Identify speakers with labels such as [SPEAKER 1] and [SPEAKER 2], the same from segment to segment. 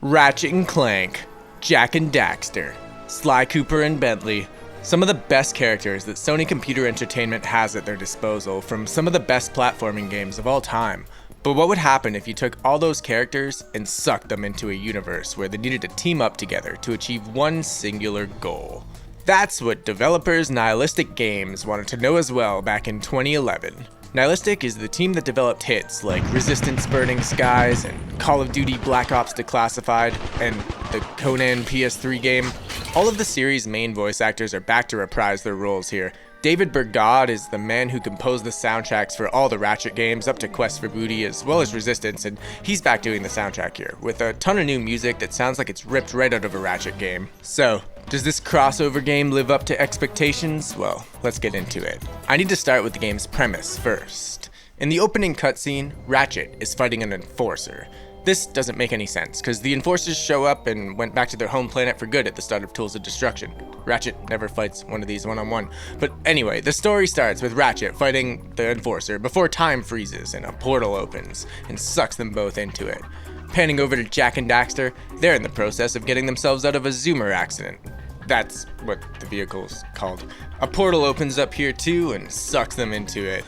[SPEAKER 1] Ratchet and Clank, Jak and Daxter, Sly Cooper and Bentley. Some of the best characters that Sony Computer Entertainment has at their disposal from some of the best platforming games of all time. But what would happen if you took all those characters and sucked them into a universe where they needed to team up together to achieve one singular goal? That's what developers Nihilistic Games wanted to know as well back in 2011. Nihilistic is the team that developed hits like Resistance Burning Skies and Call of Duty Black Ops Declassified and the Conan PS3 game. All of the series' main voice actors are back to reprise their roles here. David Bergod is the man who composed the soundtracks for all the Ratchet games up to Quest for Booty as well as Resistance, and he's back doing the soundtrack here with a ton of new music that sounds like it's ripped right out of a Ratchet game. So, does this crossover game live up to expectations? Well, let's get into it. I need to start with the game's premise first. In the opening cutscene, Ratchet is fighting an enforcer. This doesn't make any sense, because the enforcers show up and went back to their home planet for good at the start of Tools of Destruction. Ratchet never fights one of these one-on-one. But anyway, the story starts with Ratchet fighting the enforcer before time freezes and a portal opens and sucks them both into it. Panning over to Jak and Daxter, they're in the process of getting themselves out of a Zoomer accident. That's what the vehicle's called. A portal opens up here too and sucks them into it.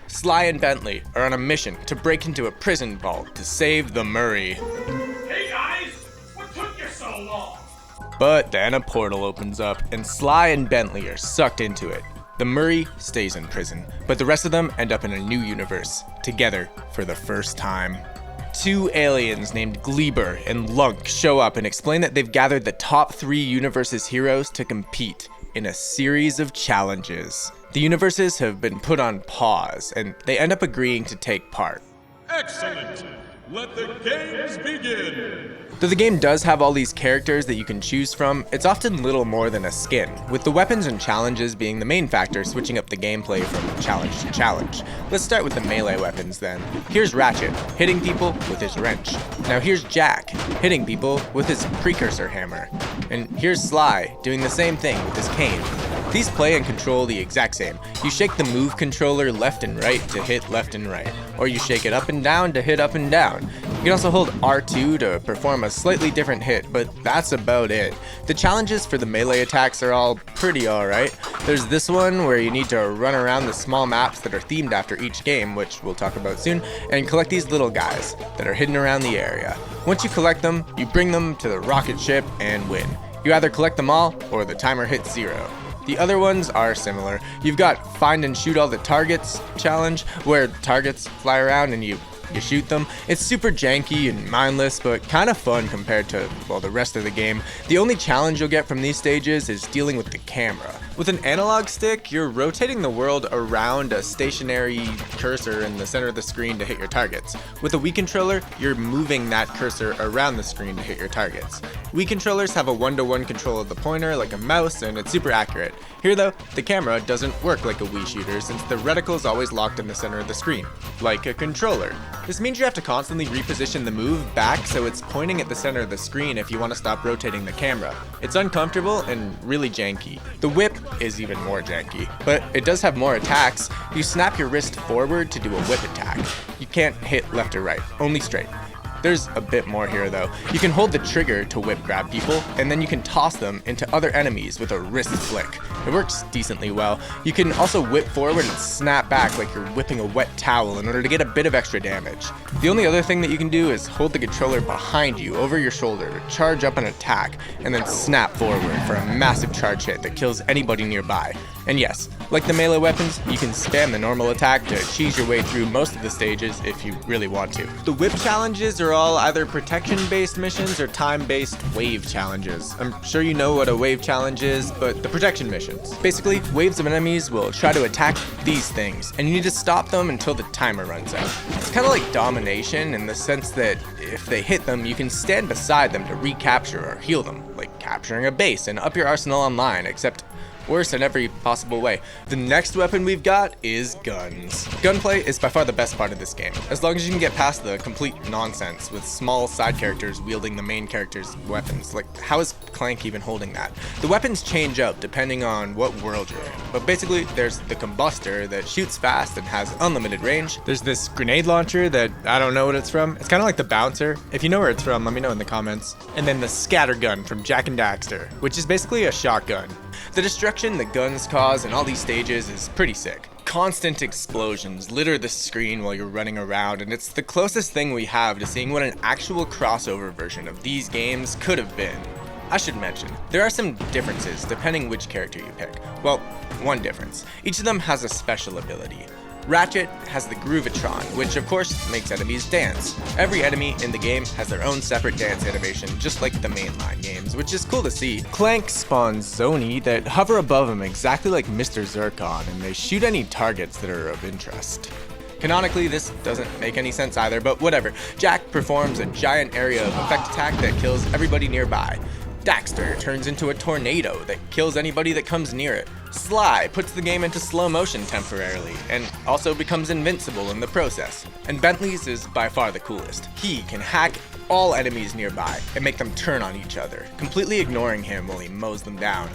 [SPEAKER 1] Sly and Bentley are on a mission to break into a prison vault to save the Murray.
[SPEAKER 2] Hey guys, what took you so long?
[SPEAKER 1] But then a portal opens up and Sly and Bentley are sucked into it. The Murray stays in prison, but the rest of them end up in a new universe, together for the first time. Two aliens named Gleber and Lunk show up and explain that they've gathered the top 3 universes' heroes to compete in a series of challenges. The universes have been put on pause, and they end up agreeing to take part.
[SPEAKER 2] Excellent! Let the games begin!
[SPEAKER 1] Though the game does have all these characters that you can choose from, it's often little more than a skin, with the weapons and challenges being the main factor switching up the gameplay from challenge to challenge. Let's start with the melee weapons then. Here's Ratchet, hitting people with his wrench. Now here's Jak, hitting people with his precursor hammer. And here's Sly, doing the same thing with his cane. These play and control the exact same. You shake the move controller left and right to hit left and right, or you shake it up and down to hit up and down. You can also hold R2 to perform a slightly different hit, but that's about it. The challenges for the melee attacks are all pretty alright. There's this one where you need to run around the small maps that are themed after each game, which we'll talk about soon, and collect these little guys that are hidden around the area. Once you collect them, you bring them to the rocket ship and win. You either collect them all, or the timer hits 0. The other ones are similar. You've got Find and Shoot All the Targets challenge, where targets fly around and you shoot them. It's super janky and mindless, but kind of fun compared to, well, the rest of the game. The only challenge you'll get from these stages is dealing with the camera. With an analog stick, you're rotating the world around a stationary cursor in the center of the screen to hit your targets. With a Wii controller, you're moving that cursor around the screen to hit your targets. Wii controllers have a 1-to-1 control of the pointer like a mouse, and it's super accurate. Here though, the camera doesn't work like a Wii shooter since the reticle is always locked in the center of the screen, like a controller. This means you have to constantly reposition the move back so it's pointing at the center of the screen if you want to stop rotating the camera. It's uncomfortable and really janky. The whip is even more janky, but it does have more attacks. You snap your wrist forward to do a whip attack. You can't hit left or right, only straight. There's a bit more here though. You can hold the trigger to whip grab people, and then you can toss them into other enemies with a wrist flick. It works decently well. You can also whip forward and snap back like you're whipping a wet towel in order to get a bit of extra damage. The only other thing that you can do is hold the controller behind you over your shoulder to charge up an attack, and then snap forward for a massive charge hit that kills anybody nearby. And yes, like the melee weapons, you can spam the normal attack to cheese your way through most of the stages if you really want to. The whip challenges are all either protection-based missions or time-based wave challenges. I'm sure you know what a wave challenge is, but the protection missions. Basically, waves of enemies will try to attack these things, and you need to stop them until the timer runs out. It's kind of like domination in the sense that if they hit them, you can stand beside them to recapture or heal them, like capturing a base and up your arsenal online, except worse in every possible way. The next weapon we've got is guns. Gunplay is by far the best part of this game, as long as you can get past the complete nonsense with small side characters wielding the main character's weapons. Like, how is Clank even holding that? The weapons change up depending on what world you're in, but basically there's the combustor that shoots fast and has unlimited range. There's this grenade launcher that I don't know what it's from. It's kind of like the bouncer. If you know where it's from, let me know in the comments. And then the scatter gun from Jak and Daxter, which is basically a shotgun. The destruction the guns cause in all these stages is pretty sick. Constant explosions litter the screen while you're running around, and it's the closest thing we have to seeing what an actual crossover version of these games could have been. I should mention, there are some differences depending which character you pick. Well, one difference. Each of them has a special ability. Ratchet has the Groovatron, which of course makes enemies dance. Every enemy in the game has their own separate dance animation, just like the mainline games, which is cool to see. Clank spawns Zoni that hover above him exactly like Mr. Zircon, and they shoot any targets that are of interest. Canonically, this doesn't make any sense either, but whatever. Jak performs a giant area of effect attack that kills everybody nearby. Daxter turns into a tornado that kills anybody that comes near it. Sly puts the game into slow motion temporarily, and also becomes invincible in the process. And Bentley's is by far the coolest. He can hack all enemies nearby and make them turn on each other, completely ignoring him while he mows them down.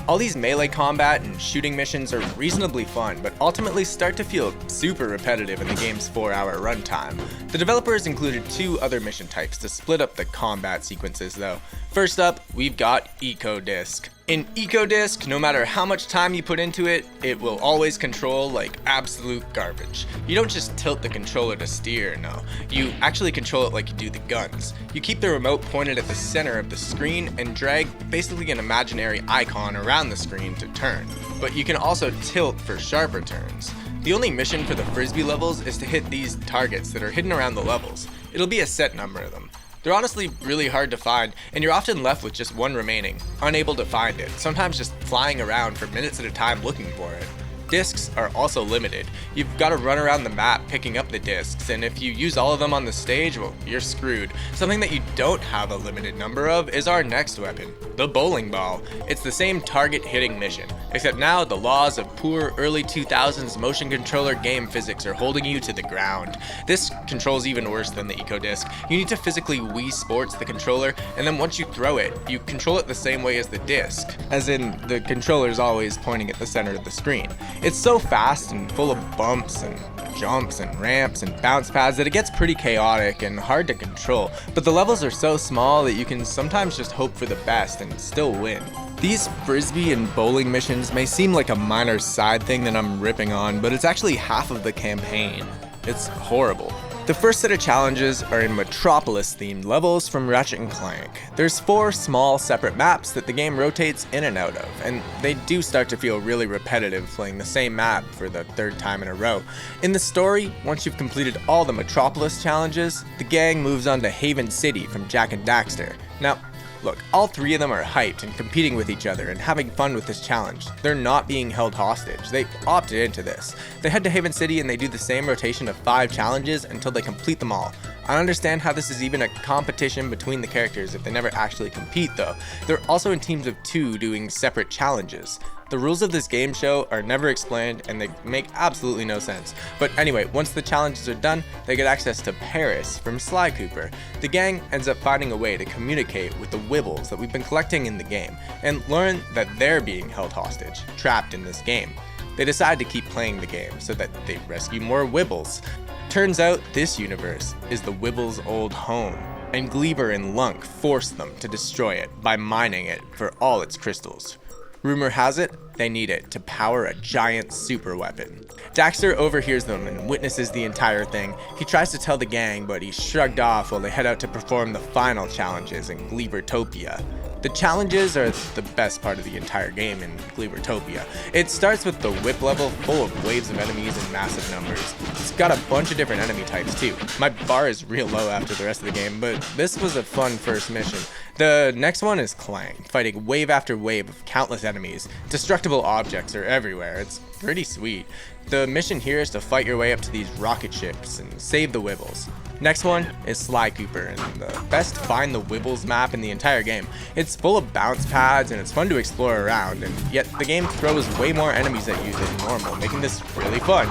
[SPEAKER 1] All these melee combat and shooting missions are reasonably fun, but ultimately start to feel super repetitive in the game's 4-hour runtime. The developers included 2 other mission types to split up the combat sequences though. First up, we've got Eco Disc. In Eco Disc, no matter how much time you put into it, it will always control like absolute garbage. You don't just tilt the controller to steer, no. You actually control it like you do the guns. You keep the remote pointed at the center of the screen and drag basically an imaginary icon around the screen to turn. But you can also tilt for sharper turns. The only mission for the Frisbee levels is to hit these targets that are hidden around the levels. It'll be a set number of them. They're honestly really hard to find, and you're often left with just one remaining, unable to find it, sometimes just flying around for minutes at a time looking for it. Discs are also limited. You've got to run around the map picking up the discs, and if you use all of them on the stage, well, you're screwed. Something that you don't have a limited number of is our next weapon, the bowling ball. It's the same target hitting mission, except now the laws of poor early 2000s motion controller game physics are holding you to the ground. This controls even worse than the Eco Disc. You need to physically Wii Sports the controller, and then once you throw it, you control it the same way as the disc, as in the controller's always pointing at the center of the screen. It's so fast and full of bumps and jumps and ramps and bounce pads that it gets pretty chaotic and hard to control, but the levels are so small that you can sometimes just hope for the best and still win. These Frisbee and bowling missions may seem like a minor side thing that I'm ripping on, but it's actually half of the campaign. It's horrible. The first set of challenges are in Metropolis-themed levels from Ratchet & Clank. There's 4 small separate maps that the game rotates in and out of, and they do start to feel really repetitive playing the same map for the 3rd time in a row. In the story, once you've completed all the Metropolis challenges, the gang moves on to Haven City from Jak and Daxter. Now, look, all 3 of them are hyped and competing with each other and having fun with this challenge. They're not being held hostage. They opted into this. They head to Haven City and they do the same rotation of 5 challenges until they complete them all. I understand how this is even a competition between the characters if they never actually compete though. They're also in teams of 2 doing separate challenges. The rules of this game show are never explained and they make absolutely no sense. But anyway, once the challenges are done, they get access to Paris from Sly Cooper. The gang ends up finding a way to communicate with the Wibbles that we've been collecting in the game and learn that they're being held hostage, trapped in this game. They decide to keep playing the game so that they rescue more Wibbles. Turns out this universe is the Wibbles' old home, and Gleaver and Lunk force them to destroy it by mining it for all its crystals. Rumor has it, they need it to power a giant super weapon. Daxter overhears them and witnesses the entire thing. He tries to tell the gang, but he's shrugged off while they head out to perform the final challenges in Gleavertopia. The challenges are the best part of the entire game in Gleavertopia. It starts with the whip level full of waves of enemies in massive numbers. It's got a bunch of different enemy types too. My bar is real low after the rest of the game, but this was a fun first mission. The next one is Clank, fighting wave after wave of countless enemies. Destructible objects are everywhere. It's pretty sweet. The mission here is to fight your way up to these rocket ships and save the Wibbles. Next one is Sly Cooper, and the best Find the Wibbles map in the entire game. It's full of bounce pads and it's fun to explore around, and yet the game throws way more enemies at you than normal, making this really fun.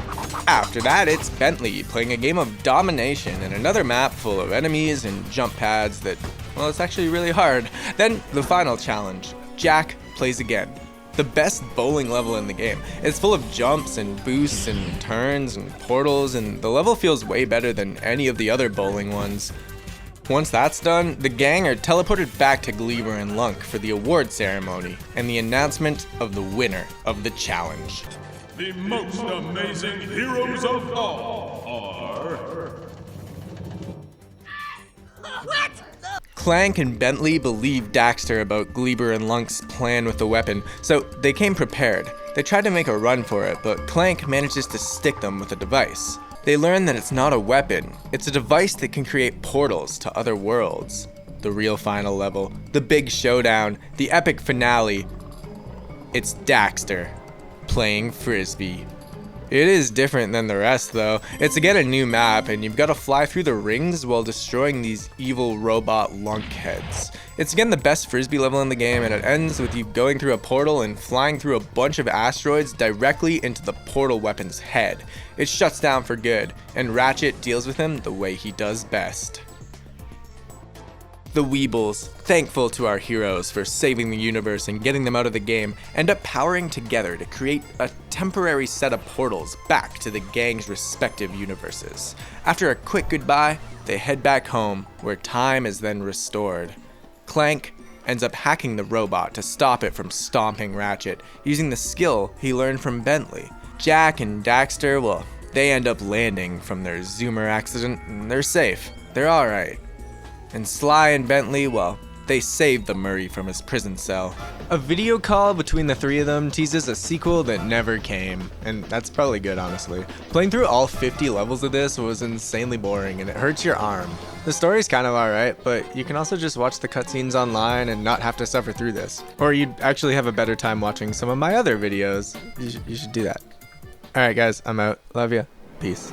[SPEAKER 1] After that, it's Bentley, playing a game of domination in another map full of enemies and jump pads that, well, it's actually really hard. Then the final challenge, Jack plays again. The best bowling level in the game. It's full of jumps and boosts and turns and portals, and the level feels way better than any of the other bowling ones. Once that's done, the gang are teleported back to Gleaver and Lunk for the award ceremony and the announcement of the winner of the challenge.
[SPEAKER 2] The most amazing heroes of all are...
[SPEAKER 3] What?
[SPEAKER 1] Clank and Bentley believed Daxter about Gleaver and Lunk's plan with the weapon, so they came prepared. They tried to make a run for it, but Clank manages to stick them with a device. They learn that it's not a weapon, it's a device that can create portals to other worlds. The real final level, the big showdown, the epic finale. It's Daxter playing Frisbee. It is different than the rest though. It's again a new map, and you've got to fly through the rings while destroying these evil robot lunkheads. It's again the best Frisbee level in the game, and it ends with you going through a portal and flying through a bunch of asteroids directly into the portal weapon's head. It shuts down for good, and Ratchet deals with him the way he does best. The Weebles, thankful to our heroes for saving the universe and getting them out of the game, end up powering together to create a temporary set of portals back to the gang's respective universes. After a quick goodbye, they head back home, where time is then restored. Clank ends up hacking the robot to stop it from stomping Ratchet, using the skill he learned from Bentley. Jack and Daxter, well, they end up landing from their Zoomer accident, and they're safe. They're alright. And Sly and Bentley, well, they saved the Murray from his prison cell. A video call between the three of them teases a sequel that never came, and that's probably good, honestly. Playing through all 50 levels of this was insanely boring, and it hurts your arm. The story's kind of alright, but you can also just watch the cutscenes online and not have to suffer through this. Or you'd actually have a better time watching some of my other videos. You should do that. Alright guys, I'm out. Love ya. Peace.